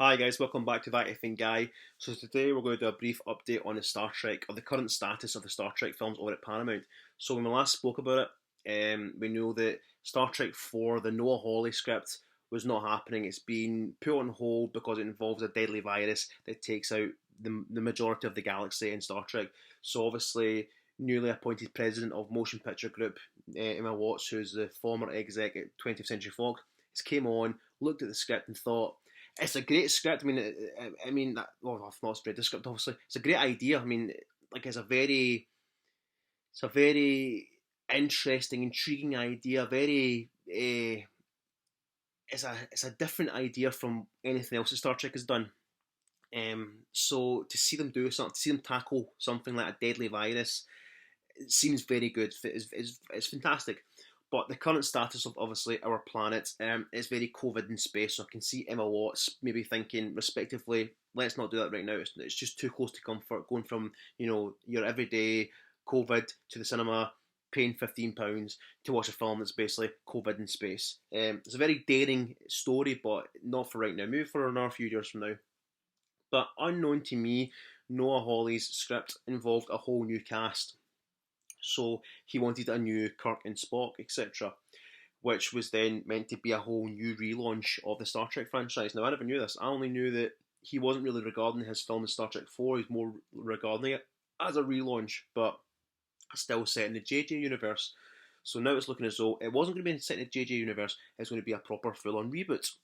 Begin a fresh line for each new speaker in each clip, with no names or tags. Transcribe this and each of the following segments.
Hi guys, welcome back to that Effing guy. So today we're going to do a brief update on the Star Trek, or the current status of the Star Trek films over at Paramount. So when we last spoke about it, we know that Star Trek 4, the Noah Hawley script, was not happening. It's been put on hold because it involves a deadly virus that takes out the majority of the galaxy in Star Trek. So obviously, newly appointed president of Motion Picture Group, Emma Watts, who's the former exec at 20th Century Fox, has came on, looked at the script and thought, it's a great script. Well, I've not read the script. Obviously, it's a great idea. I mean, like it's a very interesting, intriguing idea. It's a different idea from anything else that Star Trek has done. So to see them do something, to see them tackle something like a deadly virus, it seems very good. It's fantastic. But the current status of obviously our planet is very COVID in space. So I can see Emma Watts maybe thinking, respectively, let's not do that right now. It's just too close to comfort. Going from your everyday COVID to the cinema, paying £15 to watch a film that's basically COVID in space. It's a very daring story, but not for right now. Maybe for another few years from now. But unknown to me, Noah Hawley's script involved a whole new cast. So he wanted a new Kirk and Spock, etc., which was then meant to be a whole new relaunch of the Star Trek franchise. Now, I never knew this. I only knew that he wasn't really regarding his film as Star Trek 4, he's more regarding it as a relaunch, but still set in the JJ universe. So now it's looking as though it wasn't going to be set in the JJ universe, it's going to be a proper full on reboot.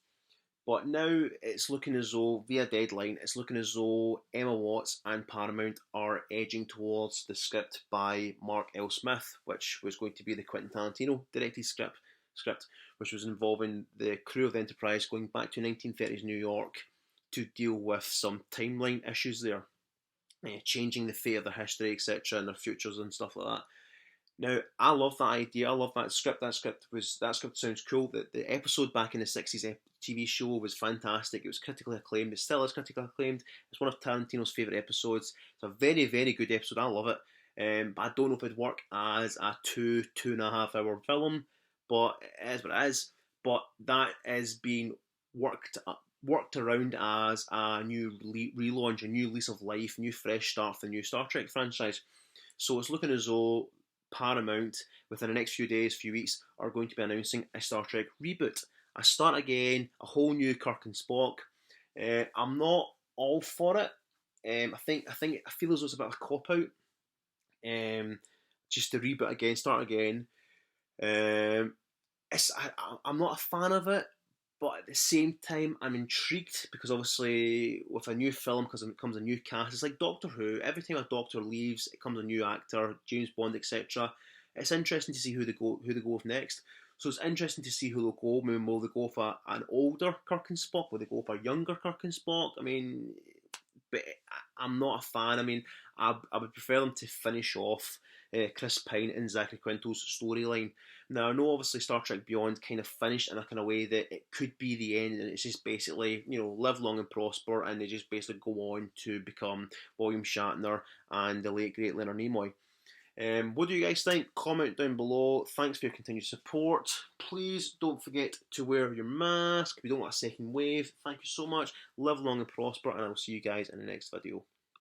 But now it's looking as though, via Deadline, it's looking as though Emma Watts and Paramount are edging towards the script by Mark L. Smith, which was going to be the Quentin Tarantino directed script, which was involving the crew of the Enterprise going back to 1930s New York to deal with some timeline issues there, changing the fate of their history, etc., and their futures and stuff like that. Now, I love that idea. I love that script. That script sounds cool. The episode back in the '60s TV show was fantastic. It was critically acclaimed. It still is critically acclaimed. It's one of Tarantino's favourite episodes. It's a very, very good episode. I love it. But I don't know if it'd work as a 2.5 hour film. But it is what it is. But that is being worked around as a new relaunch, a new lease of life, new fresh start for the new Star Trek franchise. So it's looking as though Paramount, within the next few days, few weeks, are going to be announcing a Star Trek reboot. A start again, a whole new Kirk and Spock. I'm not all for it. I feel as though it's a bit of a cop out. Just to reboot again, start again. I'm not a fan of it, but at the same time, I'm intrigued because obviously with a new film comes a new cast. It's like Doctor Who. Every time a Doctor leaves, it comes a new actor, James Bond, etc. It's interesting to see who they go with next. So it's interesting to see who they'll go. Maybe will they go for an older Kirk and Spock? Will they go for a younger Kirk and Spock? I mean, but I'm not a fan. I mean, I would prefer them to finish off Chris Pine and Zachary Quinto's storyline. Now, I know obviously Star Trek Beyond kind of finished in a kind of way that it could be the end, and it's just basically, live long and prosper, and they just basically go on to become William Shatner and the late great Leonard Nimoy. What do you guys think? Comment down below. Thanks for your continued support. Please don't forget to wear your mask. We don't want a second wave. Thank you so much. Live long and prosper, and I will see you guys in the next video.